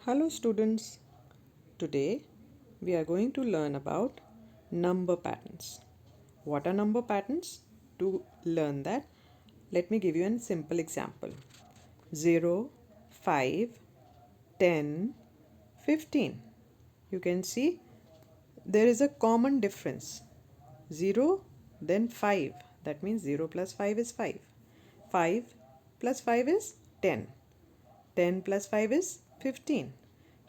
Hello students, today we are going to learn about number patterns. What are number patterns? To learn that, let me give you a simple example. 0, 5, 10, 15. You can see there is a common difference. 0, then 5. That means 0 plus 5 is 5. 5 plus 5 is 10. 10 plus 5 is 15.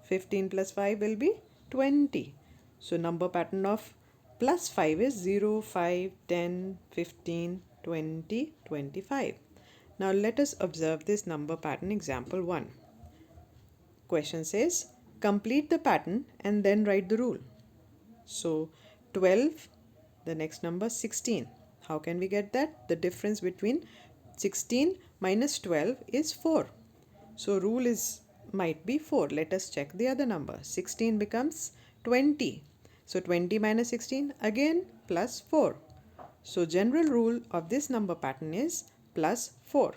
15 plus 5 will be 20. So number pattern of plus 5 is 0, 5, 10, 15, 20, 25. Now let us observe this number pattern example 1. Question says complete the pattern and then write the rule. So 12, the next number 16. How can we get that? The difference between 16 minus 12 is 4. So rule is might be 4. Let us check the other number. 16 becomes 20. So 20 minus 16 again plus 4. So general rule of this number pattern is plus 4.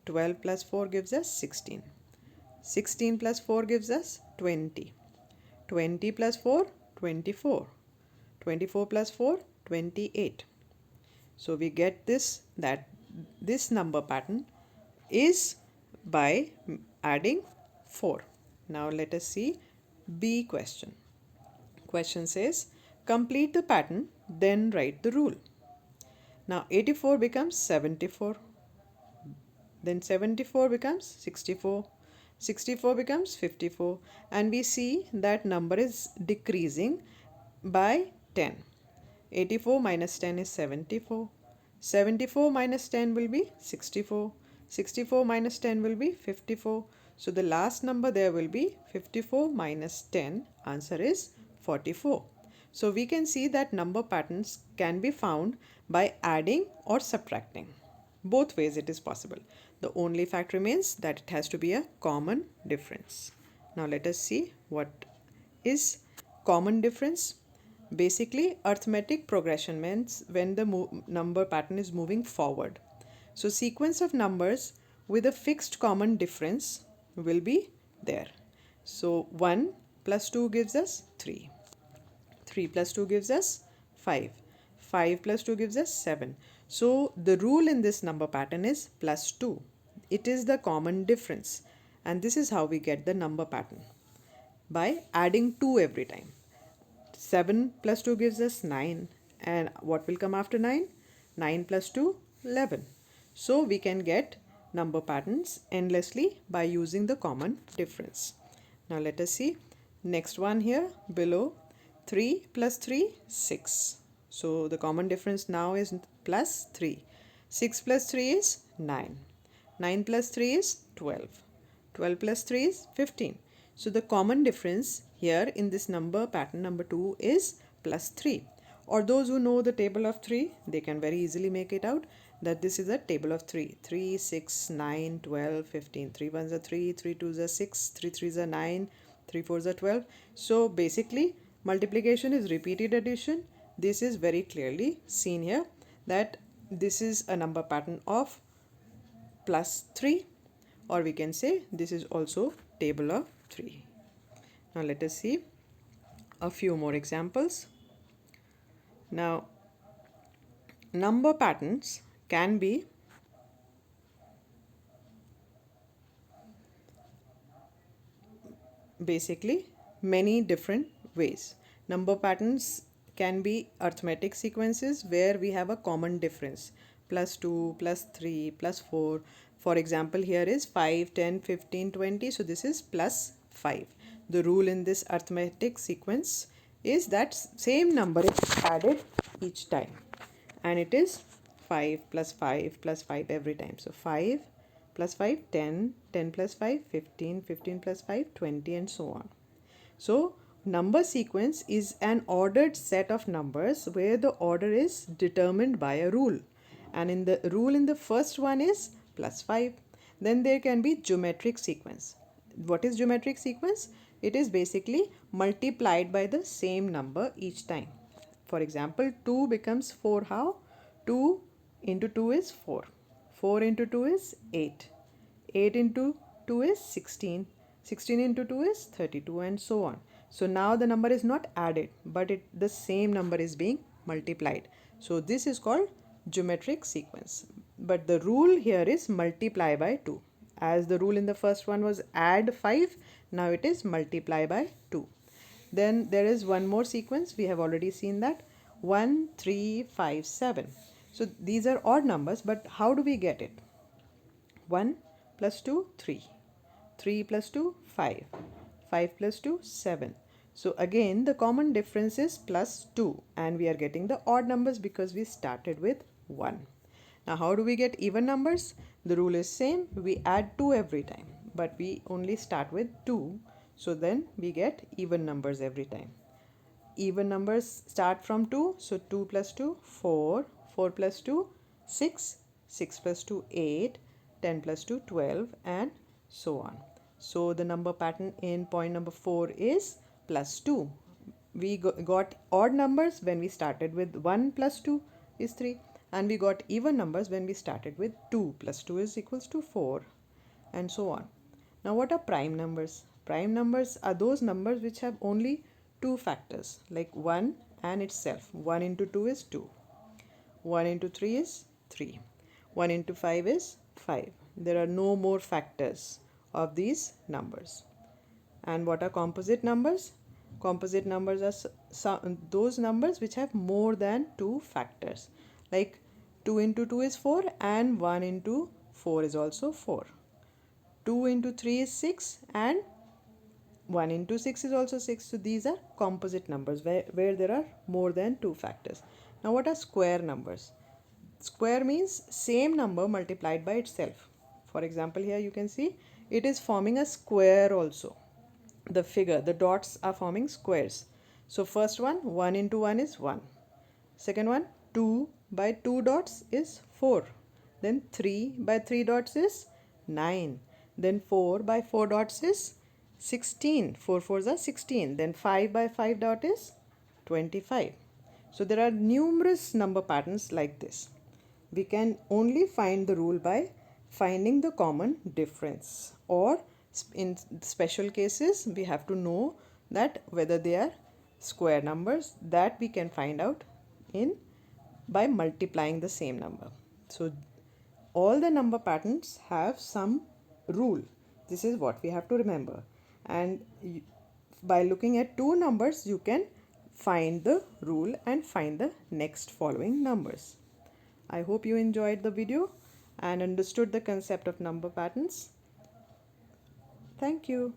12 plus 4 gives us 16. 16 plus 4 gives us 20. 20 plus 4, 24. 24 plus 4, 28. So we get that this number pattern is by adding 4. Now let us see B question. Question says complete the pattern, then write the rule. Now 84 becomes 74. Then 74 becomes 64. 64 becomes 54. And we see that number is decreasing by 10. 84 minus 10 is 74. 74 minus 10 will be 64. 64 minus 10 will be 54. So the last number there will be 54 minus 10. Answer is 44. So we can see that number patterns can be found by adding or subtracting. Both ways it is possible. The only fact remains that it has to be a common difference. Now let us see what is common difference. Basically, arithmetic progression means when the number pattern is moving forward. So sequence of numbers with a fixed common difference will be there. So 1 plus 2 gives us 3. 3 plus 2 gives us 5. 5 plus 2 gives us 7. So the rule in this number pattern is plus 2. It is the common difference. And this is how we get the number pattern. By adding 2 every time. 7 plus 2 gives us 9. And what will come after 9? 9 plus 2, 11. So we can get number patterns endlessly by using the common difference. Now let us see. Next one here below. 3 plus 3, 6. So the common difference now is plus 3. 6 plus 3 is 9. 9 plus 3 is 12. 12 plus 3 is 15. So the common difference here in this number pattern number 2 is plus 3. Or those who know the table of 3, they can very easily make it out that this is a table of 3. 3, 6, 9, 12, 15. 3 ones are 3, 3 twos are 6, 3 threes are 9, 3 fours are 12. So basically multiplication is repeated addition. This is very clearly seen here that this is a number pattern of plus 3, or we can say this is also table of 3. Now let us see a few more examples. Now number patterns can be basically many different ways. Number patterns can be arithmetic sequences where we have a common difference. Plus 2, plus 3, plus 4. For example, here is 5, 10, 15, 20. So this is plus 5. The rule in this arithmetic sequence is that same number is added each time. And it is 5 plus 5 plus 5 every time. So 5 plus 5, 10, 10 plus 5, 15, 15 plus 5, 20 and so on. So number sequence is an ordered set of numbers where the order is determined by a rule. And in the rule in the first one is plus 5. Then there can be geometric sequence. What is geometric sequence? It is basically multiplied by the same number each time. For example, 2 becomes 4 how? 2 into 2 is 4. 4 into 2 is 8. 8 into 2 is 16. 16 into 2 is 32, and so on. So now the number is not added, but the same number is being multiplied. So this is called geometric sequence. But the rule here is multiply by 2. As the rule in the first one was add 5, now it is multiply by 2. Then there is one more sequence. We have already seen that. 1, 3, 5, 7. So these are odd numbers, but how do we get it? 1 plus 2, 3. 3 plus 2, 5. 5 plus 2, 7. So again, the common difference is plus 2, and we are getting the odd numbers because we started with 1. Now how do we get even numbers? The rule is same. We add 2 every time, but we only start with 2. So then we get even numbers every time. Even numbers start from 2. So 2 plus 2, 4. 4 plus 2, 6. 6 plus 2, 8. 10 plus 2, 12, and so on. So the number pattern in point number 4 is plus 2. We got odd numbers when we started with 1 plus 2 is 3. And we got even numbers when we started with 2 plus 2 is equals to 4, and so on. Now what are prime numbers? Prime numbers are those numbers which have only two factors, like 1 and itself. 1 into 2 is 2. 1 into 3 is 3. 1 into 5 is 5. There are no more factors of these numbers. And what are composite numbers? Composite numbers are those numbers which have more than two factors. Like 2 into 2 is 4, and 1 into 4 is also 4. 2 into 3 is 6, and 1 into 6 is also 6. So these are composite numbers where there are more than two factors. Now what are square numbers? Square means same number multiplied by itself. For example, here you can see it is forming a square also. The figure, the dots are forming squares. So first one, 1 into 1 is 1. Second one, 2 by 2 dots is 4. Then 3 by 3 dots is 9. Then 4 by 4 dots is 16. 4 fours are 16. Then 5 by 5 dot is 25. So there are numerous number patterns like this. We can only find the rule by finding the common difference, or in special cases we have to know that whether they are square numbers. That we can find out in by multiplying the same number. So all the number patterns have some rule. This is what we have to remember, and by looking at two numbers you can find the rule and find the next following numbers. I hope you enjoyed the video and understood the concept of number patterns. Thank you.